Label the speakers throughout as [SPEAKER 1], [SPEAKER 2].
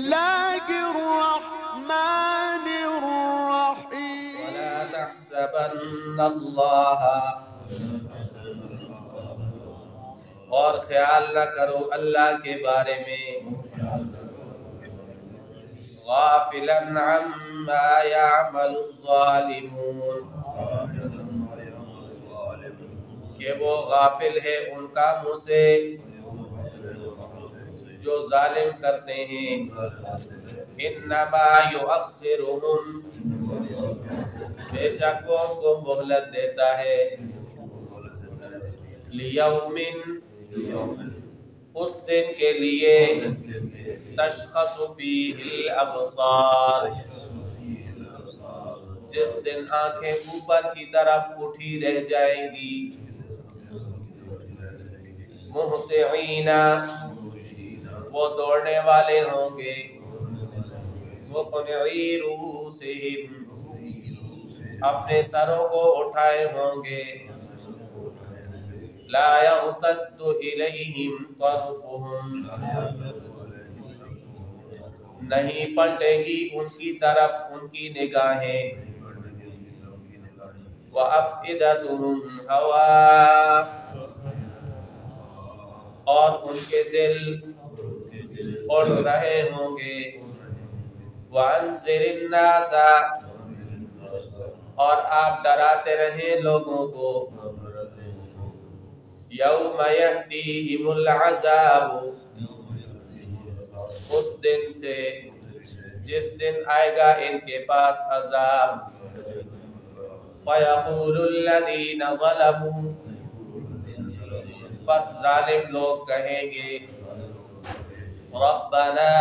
[SPEAKER 1] الله الرحمن الرحيم
[SPEAKER 2] ولا تحسبن اللہ، اور خیال نہ کرو اللہ کے بارے میں، غافلا عما يعمل الظالمون، کہ وہ غافل ہے ان کاموں سے جو ظالم کرتے ہیں، انما یؤخرهم، بے شک وہ ان کو مہلت دیتا ہے، لیوم، اس دن کے لیے، تشخص فیہ الابصار، جس دن آنکھیں اوپر کی طرف اٹھی رہ جائیں گی، مہطعین، وہ دوڑنے والے ہوں گے، مقنعی رؤوسہم، اپنے سروں کو اٹھائے ہوں گے، لا یرتد الیہم طرفہم، نہیں پلٹے گی ان کی طرف ان کی نگاہیں، وَأَفْئِدَتُهُمْ هَوَاءٌ، اور ان کے دل اڑ رہے ہوں گے، وَأَنذِرِ النَّاسَ، اور آپ ڈراتے رہیں لوگوں کو، یوم یأتیہم العذاب، اس دن سے جس دن آئے گا ان کے پاس عذاب، فَيَقُولُ الَّذِينَ ظَلَمُوا، بس ظالم لوگ کہیں گے، ربنا،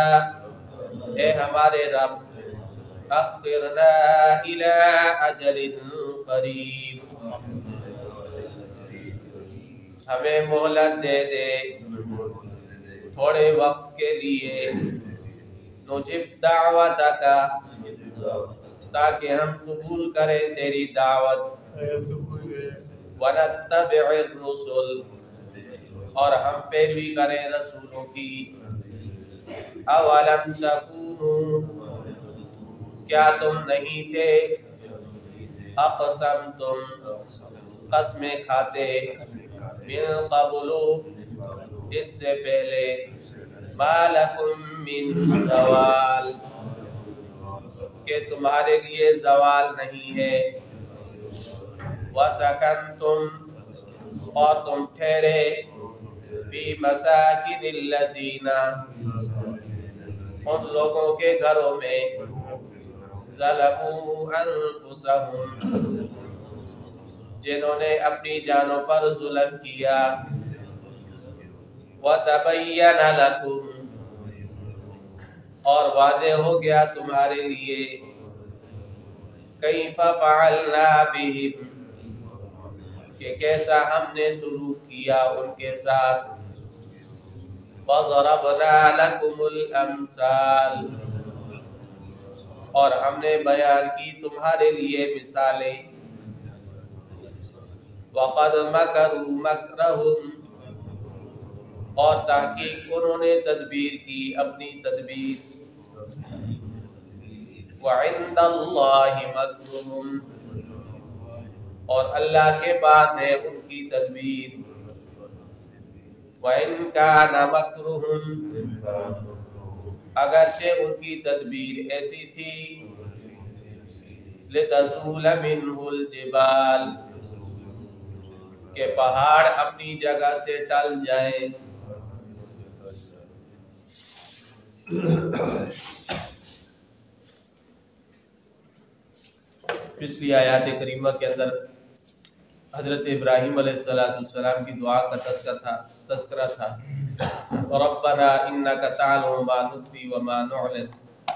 [SPEAKER 2] اے ہمارے رب، اخرنا الى اجل قریب، ہمیں مہلت دے دے تھوڑے وقت کے لیے، نجب دعوتک، تاکہ ہم قبول کریں تیری دعوت، ونتبع الرسل، اور ہم پیروی کریں رسولوں کی، اولم تکونوا، کیا تم نہیں تھے، اقسمتم، قسمیں کھاتے، من قبل، اس سے پہلے، ما لکم من زوال، کہ تمہارے لیے زوال نہیں ہے، وسکنتم، اور تم ٹھہرے، فی مساکن الذین، ان لوگوں کے گھروں میں، ظلموا انفسہم، جنہوں نے اپنی جانوں پر ظلم کیا، وتبین لکم، اور واضح ہو گیا تمہارے لیے، کیف فعلنا بہم، کہ کیسا ہم نے سلوک کیا ان کے ساتھ، وضربنا لکم الامثال، اور ہم نے بیان کی تمہارے لیے مثالیں، وقد مکروا مکرہم، اور تحقیق انہوں نے تدبیر کی اپنی تدبیر، وعند اللہ مکرہم، اور اللہ کے پاس ہے ان کی تدبیر، وَإِن كَانَ مَكْرُهُمْ، اگرچہ ان کی تدبیر ایسی تھی، لِتَزُولَ مِنْهُ الْجِبَالِ، کہ پہاڑ اپنی جگہ سے ٹل جائیں، پچھلی آیات کریمہ کے اندر حضرت ابراہیم علیہ السلام کی دعا کا تذکرہ تھا، ربنا انک تعلم ما نخفی وما نعلن،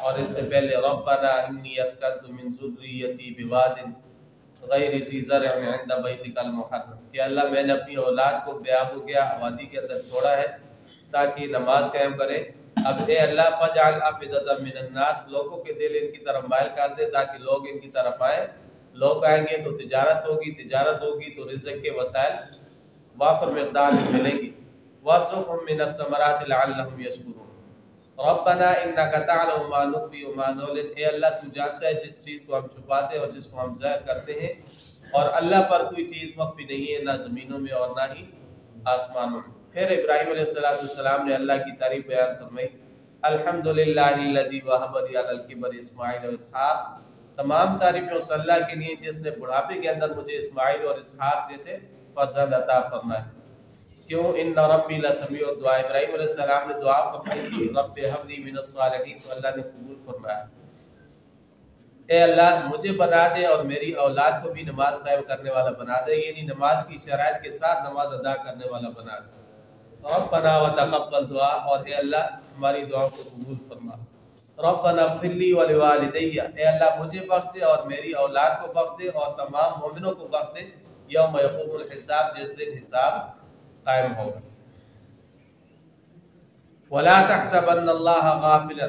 [SPEAKER 2] اور اس سے پہلے ربنا انی اسکنت من ذریتی بواد غیر ذی زرع عند بیتک المحرم، کہ اللہ میں نے اپنی اولاد کو بے آب و گیا وادی کے اندر چھوڑا ہے تاکہ نماز قائم کرے، اب اے اللہ فجعل افئدۃ من الناس، لوگوں کے دل ان کی طرف مائل کر دے تاکہ لوگ ان کی طرف آئیں، لوگ آئیں گے تو تجارت ہوگی تو رزق کے وسائل وافر مقدار میں ملیں گی، وارزقہم من الثمرات لعلہم یشکرون، ربنا انک تعلم ما نخفی وما نعلن، اے اللہ تو جانتا ہے جس چیز کو ہم چھپاتے ہیں اور جس کو ہم ظاہر کرتے ہیں، اور اللہ پر کوئی چیز مخفی نہیں ہے، نہ زمینوں میں اور نہ ہی آسمانوں میں۔ پھر ابراہیم علیہ السلام نے اللہ کی تعریف بیان فرمائی، الحمدللہ الذی وہب لی علی الکبر اسماعیل و اسحاق، تمام تعریفیں اس اللہ کے لیے جس نے بڑھاپے کے اندر مجھے اسماعیل اور اسحاق جیسے فرزند عطا فرمائے۔ کیوں؟ ان ربی لسمیع الدعاء، ابراہیم علیہ السلام نے دعا فرمائی کہ رب ہب لی من الصالحین، تو اللہ نے قبول فرمایا، اے اللہ مجھے بنا دے اور میری اولاد کو بھی نماز قائم کرنے والا بنا دے، یعنی نماز کی شرائط کے ساتھ نماز ادا کرنے والا بنا دے۔ ربنا وتقبل دعا، اور اے اللہ ہماری دعاؤں کو قبول فرما۔ ربنا اغفر لی ولوالدی، اے اللہ مجھے بخش دے اور میری اولاد کو بخش دے اور تمام مومنوں کو بخش دے، یوم یقوم الحساب، جس دن حساب قائم ہوگا۔ ولا تحسبن اللہ غافلا،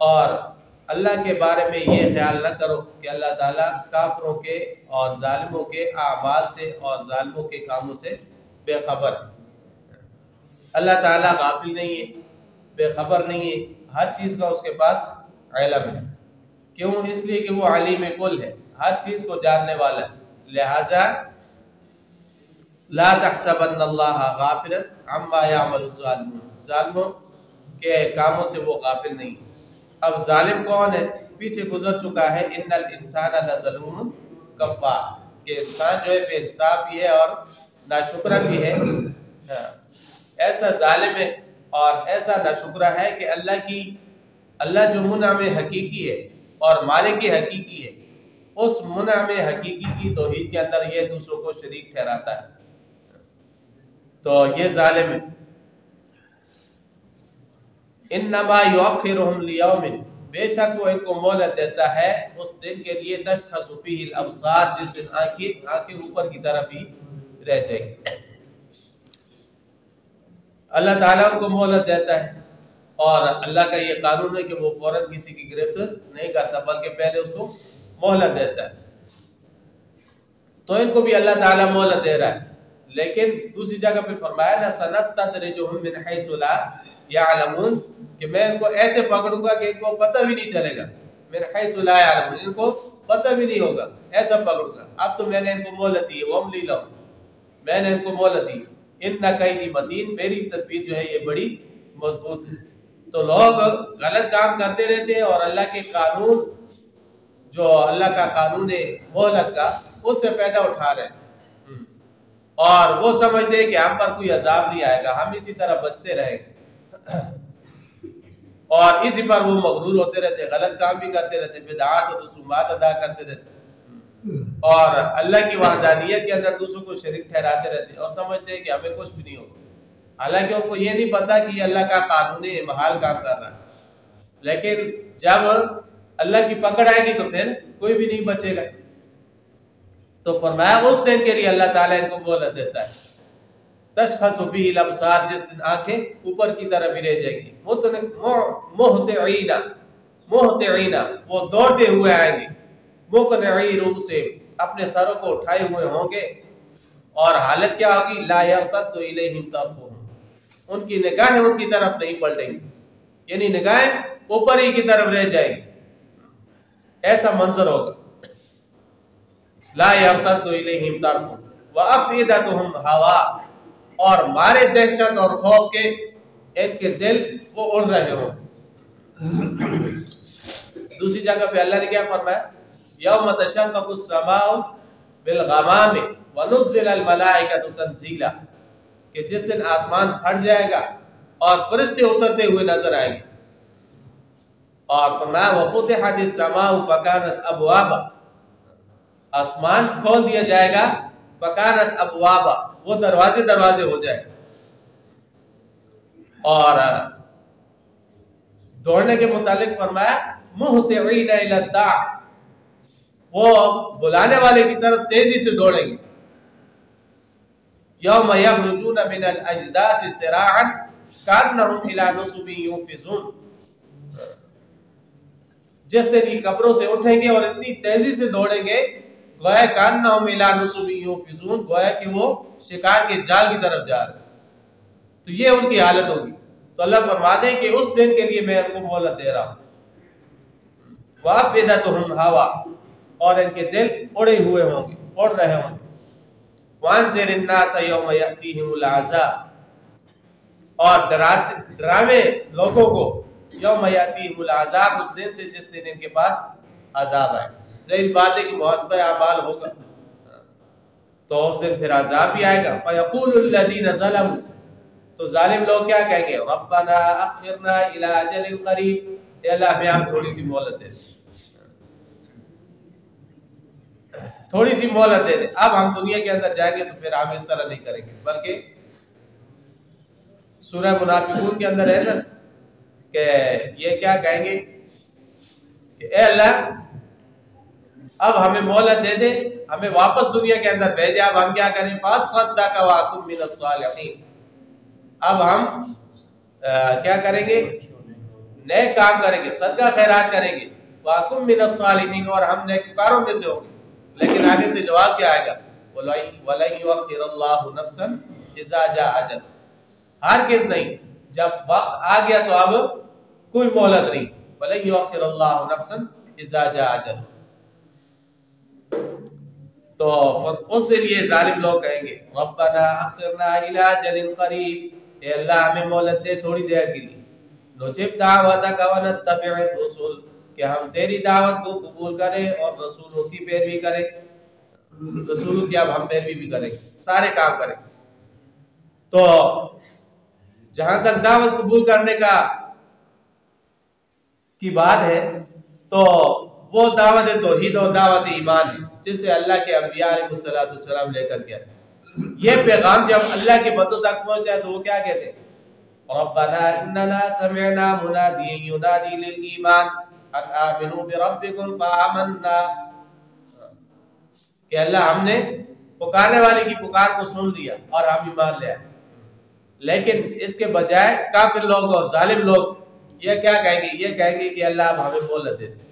[SPEAKER 2] اور اللہ کے بارے میں یہ خیال نہ کرو کہ اللہ تعالیٰ کافروں کے اور ظالموں کے اعمال سے اور ظالموں کے کاموں سے بے خبر ہے۔ اللہ تعالیٰ غافل نہیں ہے، بے خبر نہیں ہے، ہر چیز کا اس کے پاس علم ہے۔ کیوں؟ اس لیے کہ وہ علیم کل ہے، ہر چیز کو جاننے والا ہے، لہذا لا تحسبن اللہ غافلا عما یعمل الظالمون، ظالموں کے کاموں سے وہ غافل نہیں۔ اب ظالم کون ہے؟ پیچھے گزر چکا ہے، ان الانسان لظلوم کفار، کہ انسان جو ہے بے انصاف بھی ہے اور ناشکرہ بھی ہے۔ ایسا ظالم ہے اور ایسا ناشکرہ ہے کہ اللہ جو منعم حقیقی ہے اور مالک حقیقی ہے، اس منعم حقیقی کی توحید کے اندر یہ دوسروں کو شریک ٹھہراتا ہے، تو یہ ظالم ہے۔ انما یؤخرهم لیوم، بے شک وہ ان کو مہلت دیتا ہے اس دن کے لیے، تشخص فیہ الابصار، جس دن آنکھیں اوپر کی طرف ہی رہ جائیں گی۔ اللہ تعالیٰ ان کو مہلت دیتا ہے، اور اللہ کا یہ قانون ہے کہ وہ فوراً کسی کی گرفت نہیں کرتا، بلکہ پہلے اس کو مہلت دیتا ہے۔ تو ان کو بھی اللہ تعالیٰ مہلت دے رہا ہے، لیکن دوسری جگہ پہ فرمایا نا سنستدرجهم من حیث لا یعلمون، کہ میں ان کو ایسے پکڑوں گا کہ ان کو پتہ بھی نہیں چلے گا، من حیث لا یعلمون، ان کو پتہ بھی نہیں ہوگا، ایسا پکڑوں گا۔ اب تو میں نے ان کو مہلت دی ہے، واملی لہم، میں نے ان کو مہلت دی، ان کیدی متین، میری تدبیر جو ہے یہ بڑی مضبوط ہے۔ تو لوگ غلط کام کرتے رہتے ہیں اور اللہ کے قانون، جو اللہ کا قانون ہے مہلت کا، اس سے فائدہ اٹھا رہے ہیں، اور وہ سمجھتے ہیں کہ ہم پر کوئی عذاب نہیں آئے گا، ہم اسی طرح بچتے رہیں گے، اور اسی پر وہ مغرور ہوتے رہتے ہیں، غلط کام بھی کرتے رہتے ہیں، بدعات اور رسومات ادا کرتے رہتے ہیں، اور اللہ کی وحدانیت کے اندر دوسروں کو شریک ٹھہراتے رہتے ہیں، اور سمجھتے ہیں کہ ہمیں کچھ بھی نہیں ہوگا، حالانکہ ان کو یہ نہیں پتا کہ یہ اللہ کا قانون ہے، محال کام کر رہا ہے۔ لیکن جب اللہ کی پکڑ آئے گی تو پھر کوئی بھی نہیں بچے گا۔ تو فرمایا اس دن کے لیے اللہ تعالیٰ ان کو مہلت دیتا ہے، تشخص فیہ الابصار، جس دن آنکھیں اوپر کی طرف ہی رہ جائیں گی، مہطعین، وہ دوڑتے ہوئے آئیں گے، مقنعی رؤوسہم، اپنے سروں کو اٹھائے ہوئے ہوں گے، اور حالت کیا ہوگی؟ لا یرتد الیہم طرفہم، ان کی نگاہیں ان کی طرف نہیں پلٹیں گی، یعنی نگاہیں اوپر ہی کی طرف رہ جائیں گی، ایسا منظر ہوگا۔ لا یرتد الیہم طرفہم وافئدتہم ہوا، اور مارے دہشت اور خوف کے ان کے دل وہ اڑ رہے ہوں۔ دوسری جگہ پہ اللہ نے کیا فرمایا؟ یوم تشقق السماء بالغمام ونزل الملائکۃ تنزیلا، کہ جس دن آسمان پھٹ جائے گا اور فرشتے اترتے ہوئے نظر آئیں گے، اور فرمایا وفتحت السماء فکانت ابوابا، آسمان کھول دیا جائے گا، فکانت ابوابا، وہ دروازے ہو جائے، اور دوڑنے کے متعلق فرمایا مہطعین الی الداع، وہ بلانے والے کی طرف تیزی سے دوڑیں گے۔ یوم یخرجون من الاجداث سراعا کانہم الی نصب یوفضون، جس دن یہ قبروں سے اٹھیں گے اور اتنی تیزی سے دوڑیں گے، گویا کانہم الی نصب یوفضون، گویا کہ وہ شکار کے جال کی طرف جا رہے ہیں، تو یہ ان کی حالت ہوگی۔ تو اللہ فرماتے ہیں کہ اس دن کے لیے میں ان کو مہلت دے رہا ہوں. وَأَفْئِدَتُهُمْ هَوَىٰ، اور ان کے دل اڑے ہوئے ہوں گے، اڑ رہے ہوں گے. وَأَنذِرِ النَّاسَ يَوْمَ يَأْتِيهِمُ الْعَذَابُ، اور ڈراوے لوگوں کو یوم یاتیہم العذاب، اس دن سے جس دن ان کے پاس عذاب آئے. ظاہر بات ہے کہ محاسبہ اعمال ہوگا تو اس دن پھر عذاب بھی آئے گا. فَيَقُولُ الَّذِينَ ظَلَمُوا، تو ظالم لوگ کیا کہیں گے؟ رَبَّنَا أَخِّرْنَا إِلَىٰ أَجَلٍ قَرِيبٍ، اے اللہ ہمیں آپ تھوڑی سی مہلت دے دے، تھوڑی سی مہلت دے دے. اب ہم دنیا کے اندر جائیں گے تو پھر ہم اس طرح نہیں کریں گے، بلکہ سورہ منافقون کے اندر ہے نا کہ یہ کیا کہیں گے کہ اے اللہ اب ہمیں مہلت دے دے، ہمیں واپس دنیا کے اندر بھیجے، اب ہم کیا کریں؟ فَصَدَّقَ وَأَكُن مِّنَ الصَّالِحِينَ، اب ہم کیا کریں گے؟ نیک کام کریں گے، صدقہ خیرات کریں گے. وَأَكُن مِّنَ الصَّالِحِينَ، اور ہم نیکوکاروں میں سے ہوں گے. لیکن آگے سے جواب کیا آئے گا؟ وَلَن يُؤَخِّرَ اللَّهُ نَفْسًا إِذَا جَاءَ أَجَلُهَا، ہرگز نہیں، جب وقت آ گیا تو اب کوئی مہلت نہیں. وَلَن يُؤَخِّرَ اللَّهُ نَفْسًا إِذَا جَاءَ أَجَلُهَا. تو اس دن یہ ظالم لوگ کہیں گے ربنا اخرنا الى اجل قریب، اے اللہ ہمیں مہلت دے تھوڑی دیر کے لیے. نجب دعوتک ونتبع الرسل، کہ ہم تیری دعوت کو قبول کریں اور رسولوں کی پیروی کریں. رسولوں کی اب ہم پیروی بھی کریں، سارے کام کریں. تو جہاں تک دعوت قبول کرنے کی بات ہے تو وہ دعوت توحید اور دعوت ایمان ہے جسے اللہ کے انبیاء علیہ السلام لے کر گئے. یہ پیغام جب اللہ کے بندوں تک پہنچا ہے تو وہ کیا کہتے ہیں؟ ربنا اننا سمعنا منادیا ینادی للایمان ان آمنوا بربکم فآمنا، کہ اللہ ہم نے پکارنے والے کی پکار کو سن لیا اور ہم ایمان لے آئے. لیکن اس کے بجائے کافر لوگ اور ظالم لوگ یہ کیا کہیں گے؟ یہ کہیں گے کہ اللہ اب ہمیں مہلت دے دے،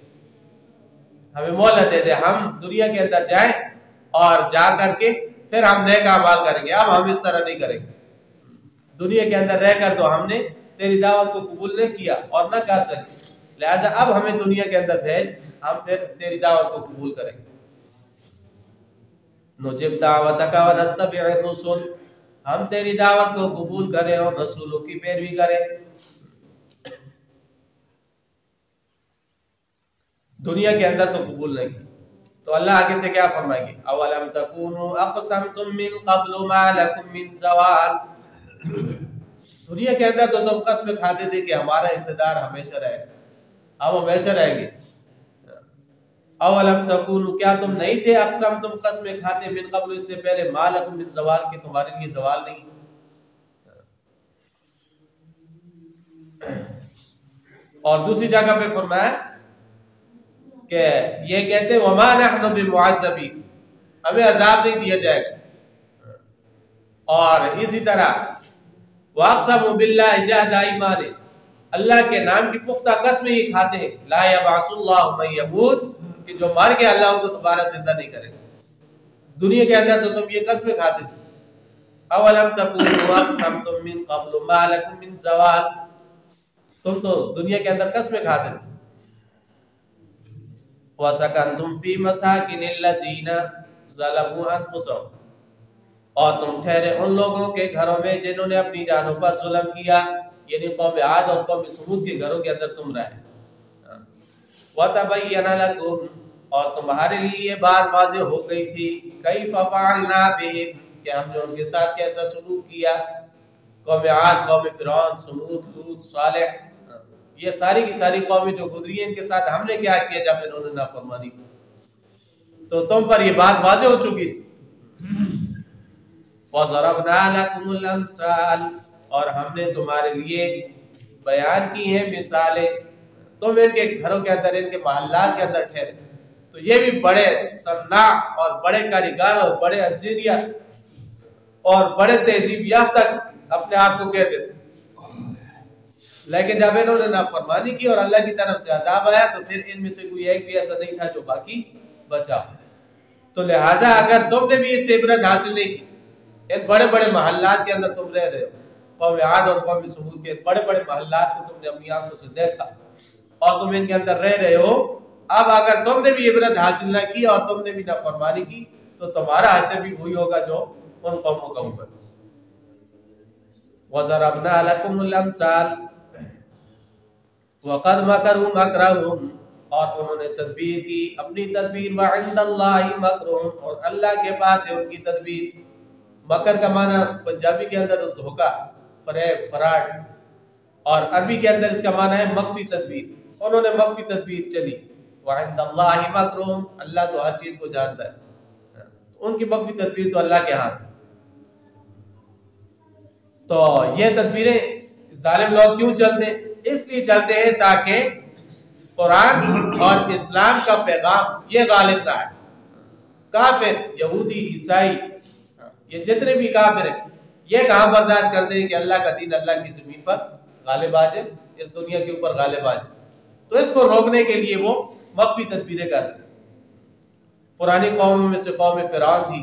[SPEAKER 2] ہمیں مہلت دے دے، ہم دنیا کے اندر جائیں اور جا کر کے پھر ہم نیک اعمال کریں گے. اب ہم اس طرح نہیں کریں گے. دنیا کے اندر رہ کر تو ہم نے تیری دعوت کو قبول نہیں کیا اور نہ کر سکے، لہذا اب ہمیں دنیا کے اندر بھیج، ہم پھر تیری دعوت کو قبول کریں گے. نجب دعوتک ونتبع الرسل، ہم تیری دعوت کو قبول کریں اور رسولوں کی پیروی کریں. دنیا کے اندر تو قبول نہیں کی تو اللہ آگے سے کیا فرمائیں گے؟ اولم تکونوا اقسمتم من قبل ما لکم من زوال، دنیا کے اندر تو تم قسم کھاتے تھے کہ ہمارا اقتدار ہمیشہ رہے گا، ہم ہمیشہ رہیں گے. اولم تکونوا، کیا تم نہیں تھے؟ اقسمتم قسم کھاتے من قبل، اس سے پہلے ما لکم من زوال، کہ تمہارے لیے زوال نہیں. اور دوسری جگہ پہ فرمایا کہ یہ کہتے ہیں وَمَا نَحْنُ بِمُعَذَّبِينَ، ہمیں عذاب نہیں دیا جائے گا. اور اسی طرح وَأَقْسَمُوا بِاللَّهِ جَهْدَ أَيْمَانِهِمْ، اللہ کے نام کی پختہ قسمیں یہ کھاتے ہیں. لَا يَبْعَثُ اللَّهُ مَن يَمُوتُ، کہ جو مر گیا اللہ ان کو دوبارہ زندہ نہیں کرے گا. دنیا کے اندر تو تم یہ قسمیں کھاتے تھے. اولم تکونوا اقسمتم من قبل ما لکم من زوال، تم تو دنیا کے اندر قسمیں کھاتے تھے. وَسَكَنْتُمْ فِي مَسَاكِنِ الَّذِينَ ظَلَمُوا أَنفُسَهُمْ، اور تم ٹھہرے ان لوگوں کے گھروں میں جنہوں نے اپنی جانوں پر ظلم کیا، یعنی قوم عاد اور قوم ثمود کے گھروں کے اندر تم رہے. وَتَبَيَّنَ لَكُمْ، اور تمہارے لیے یہ بات واضح ہو گئی تھی، كَيْفَ فَعَلْنَا بِهِمْ، کہ ہم نے ان کے ساتھ کیسا سلوک کیا. قوم عاد، قوم فرعون، ثمود، لوط، صالح، یہ ساری کی ساری قومیں جو گزری ہیں ان کے ساتھ ہم نے کیا کیا جب انہوں نے نافرمانی کی. تو تم پر یہ بات واضح ہو چکی تھی. وَضَرَبْنَا لَكُمُ الْأَمْثَالَ، اور ہم نے تمہارے لیے بیان کی ہیں مثالیں. تم ان کے گھروں کے اندر، ان کے محلات کے اندر ٹھہرے تو یہ بھی بڑے صناع اور بڑے کاریگر اور بڑے انجینئر اور بڑے تہذیب یافتہ اپنے آپ کو کہتے تھے. لیکن جب انہوں نے نافرمانی کی اور اللہ کی طرف سے عذاب آیا تو پھر ان میں سے کوئی ایک بھی ایسا نہیں تھا جو باقی بچا. تو لہٰذا اگر تم نے بھی اس سے عبرت حاصل نہیں کی، ان بڑے بڑے محلات کے اندر تم رہ رہے ہو قوم عاد اور قوم سمود کے بڑے بڑے محلات کو تم نے اپنی آنکھوں سے دیکھا اور تم ان کے اندر رہ رہے ہو. اب اگر تم نے بھی عبرت حاصل نہ کی اور تم نے بھی نافرمانی کی تو تمہارا حشر بھی وہی ہوگا جو ان قوموں کا ہوگا. وَضَرَبْنَا لَكُمُ الْأَمْثَالَ وَقَدْ مَكَرُوا مَكْرَهُمْ اور انہوں نے تدبیر کی اپنی تدبیر. وَعِنْدَ اللَّهِ مَكْرُهُمْ اور اللہ کے پاس ہے ان کی تدبیر. مکر کا معنی پنجابی کے اندر دھوکہ، فریب، فراڈ، اور عربی کے اندر اس کا معنی ہے مخفی تدبیر. انہوں نے مخفی تدبیر چلی. وَعِنْدَ اللَّهِ مَكْرُهُمْ اللہ تو ہر چیز کو جانتا ہے، ان کی مخفی تدبیر تو اللہ کے ہاتھ ہے. تو یہ تدبیریں ظالم لوگ کیوں چلتے ہیں؟ اس لیے چلتے ہیں تاکہ قرآن اور اسلام کا پیغام یہ غالب نہ ہے. کافر، یہودی، عیسائی، یہ جتنے بھی کافر ہیں یہ کہاں برداشت کرتے ہیں کہ اللہ کا دین اللہ کی زمین پر غالب آ جائے، اس دنیا کے اوپر غالب آ جائے. تو اس کو روکنے کے لیے وہ مخفی تدبیریں کرتے ہیں. پرانی قوموں میں سے قوم فرعون تھی،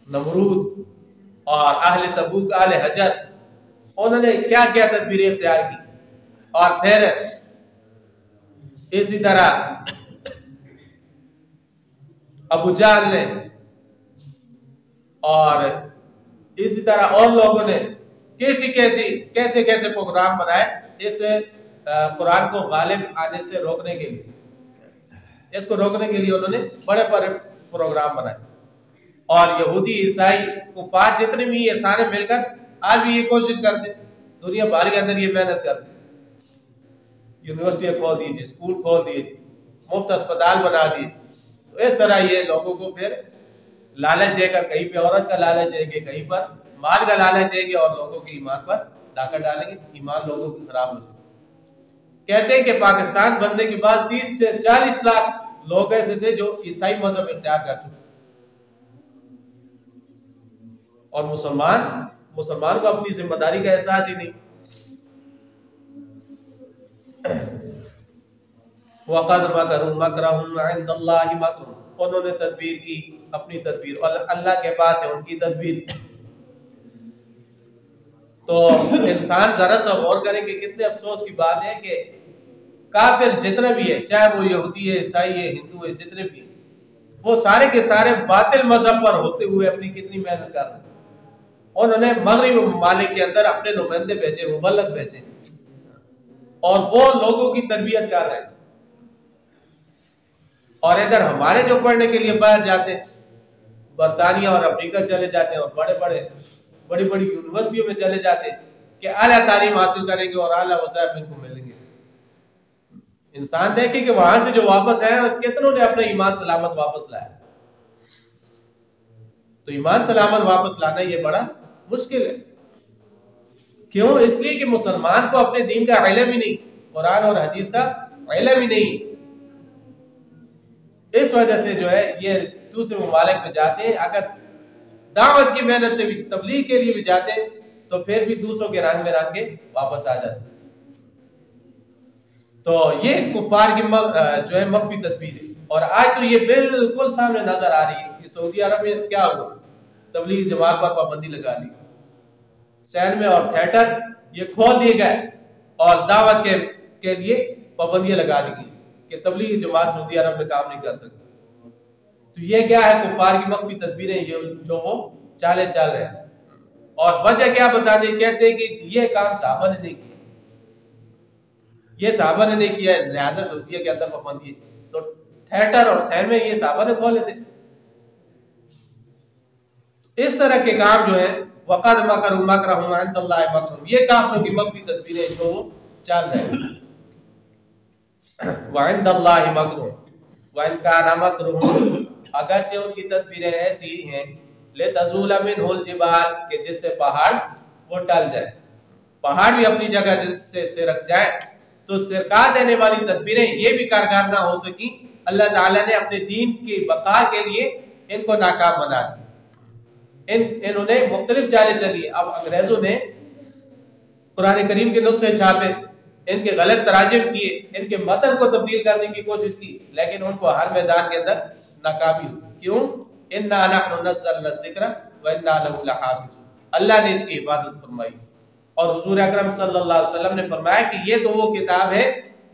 [SPEAKER 2] نمرود اور اہل تبوک، اہل حجر، انہوں نے کیا کیا تدبیریں اختیار کی. اور پھر اسی طرح ابو جہل نے اور اسی طرح اور لوگوں نے کیسے پروگرام بنائے اس قرآن کو غالب آنے سے روکنے کے لیے. اس کو روکنے کے لیے انہوں نے بڑے بڑے پروگرام بنائے. اور یہودی، عیسائی، کفار جتنے بھی یہ سارے مل کر آج بھی یہ کوشش کرتے، دنیا بھر کے اندر یہ محنت کرتے. یونیورسٹیاں کھول دیجیے، اسکول کھول دیجیے، مفت اسپتال بنا دیجیے. تو اس طرح یہ لوگوں کو پھر لالچ دے کر، کہیں پہ عورت کا لالچ دیں گے، کہیں پر مال کا لالچ دیں گے اور لوگوں کے ایمان پر ڈاکہ ڈالیں گے، ایمان لوگوں کی خراب ہو جائے. کہتے ہیں کہ پاکستان بننے کے بعد 30 سے 40 لاکھ لوگ ایسے تھے جو عیسائی مذہب اختیار کر چکے. اور مسلمان کو اپنی ذمہ داری کا احساس ہی نہیں. وَقَدْ مَكَرُوا مَكْرَهُمْ وَعِنْدَ اللَّهِ مَكْرُهُمْ انہوں نے تدبیر کی اپنی تدبیر اور اللہ کے پاس ہے ان کی تدبیر. تو انسان ذرا سا غور کرے کہ کتنے افسوس کی بات ہے کہ کافر جتنے بھی ہے، چاہے وہ یہودی ہے، عیسائی ہے، ہندو ہے، جتنے بھی ہیں، وہ سارے کے سارے باطل مذہب پر ہوتے ہوئے اپنی کتنی محنت کر رہے ہیں. انہوں نے مغربی ممالک کے اندر اپنے نمائندے بھیجے، مبلغ بھیجے، اور وہ لوگوں کی تربیت کر رہے ہیں. اور ادھر ہمارے جو پڑھنے کے لیے باہر جاتے ہیں، برطانیہ اور امریکہ چلے جاتے ہیں اور بڑی بڑی یونیورسٹیوں میں چلے جاتے ہیں کہ اعلیٰ تعلیم حاصل کریں گے اور اعلیٰ وظائف ان کو ملیں گے. انسان دیکھے کہ وہاں سے جو واپس آئے اور کتنوں نے اپنا ایمان سلامت واپس لایا. تو ایمان سلامت واپس لانا یہ بڑا مشکل ہے. کیوں؟ اس لیے کہ مسلمان کو اپنے دین کا علم ہی نہیں، قرآن اور حدیث کا علم ہی نہیں. اس وجہ سے جو ہے یہ دوسرے ممالک میں جاتے ہیں. اگر دعوت کی محنت سے بھی، تبلیغ کے لیے بھی جاتے ہیں تو پھر بھی دوسروں کے رنگ میں رنگ کے واپس آ جاتے ہیں. تو یہ کفار کی جو ہے مخفی تدبیر ہے. اور آج تو یہ بالکل سامنے نظر آ رہی ہے کہ سعودی عرب میں کیا ہوا، تبلیغ جماعت پر پابندی لگا دی. سینما اور تھیٹر یہ کھول دیے گئے اور دعوت کے لیے پابندیاں لگا دی گئی کہ تبلیغ جماعت سعودی عرب میں کام نہیں کر سکتی. تو یہ کیا ہے؟ کفار کی مخفی تدبیریں جو وہ چالے چل رہے ہیں. اور وجہ کیا بتا دیں؟ کہتے ہیں کہ یہ کام صحابہ نے نہیں کیا، یہ صحابہ نے نہیں کیا لہذا سعودیہ کے اندر پابندی ہے. تو تھیٹر اور سینما یہ صحابہ نے کھولے تھے. اس طرح کے کام جو ہے وَقَدْ مَكَرُوا مَكْرَهُمْ وَعِنْدَ اللَّهِ مَكْرُهُمْ یہ کافروں کی مخفی تدبیریں جو وہ چل رہے ہیں. وَعِنْدَ اللَّهِ مَكْرُهُمْ وَإِنْ كَانَ مَكْرُهُمْ اگرچہ ان کی تدبیریں ایسی ہیں لِتَزُولَ مِنْهُ الْجِبَالُ کہ جس سے پہاڑ وہ ٹل جائے، پہاڑ بھی اپنی جگہ سے سرک جائے. تو سرکا دینے والی تدبیریں یہ بھی کارگر نہ ہو سکی. اللہ تعالیٰ نے اپنے دین کی بقا کے لیے ان کو ناکام بنا دیا. انہوں نے مختلف چالیں چلی. اب انگریزوں نے قرآن کریم کے نسخے چھاپے، ان کے غلط تراجم کیے، ان کے متن کو تبدیل کرنے کی کوشش کی، لیکن ان کو ہر میدان کے اندر ناکامی ہوئی. کیوں؟ اِنَّا نَحْنُ نَزَّلْنَا الذِّكْرَ وَإِنَّا لَهُ لَحَافِظُونَ اللہ نے اس کی حفاظت فرمائی. اور حضور اکرم صلی اللہ علیہ وسلم نے فرمایا کہ یہ تو وہ کتاب ہے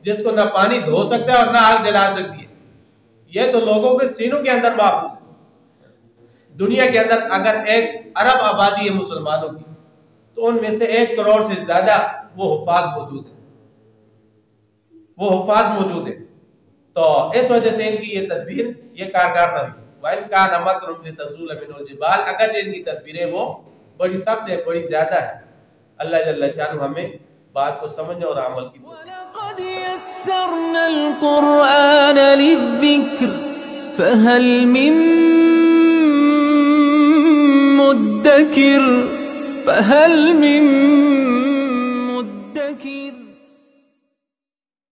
[SPEAKER 2] جس کو نہ پانی دھو سکتا ہے اور نہ آگ جلا سکتی ہے، یہ تو لوگوں کے سینوں کے اندر محفوظ ہے۔ دنیا کے اندر اگر 1 ارب آبادی ہے مسلمانوں کی، تو ان میں سے 1 کروڑ سے زیادہ وہ حفاظ موجود ہیں، تو اس وجہ سے ان کی یہ تدبیر یہ کارگر نہ ہوئی۔ وَإِنْ كَانَ مَكْرٌ لِتَزُولَ مِنْهُ الْجِبَالُ، اگرچہ ان کی تدبیریں وہ بڑی سخت ہے، بڑی زیادہ ہے۔ اللہ جل شانہ ہمیں بات کو سمجھنے اور عمل کی
[SPEAKER 3] وَلَقَدْ يَسَّرْنَا الْقُرْآنَ لِلذِّكْرِ فَهَلْ مِن مُدَّكِرٍ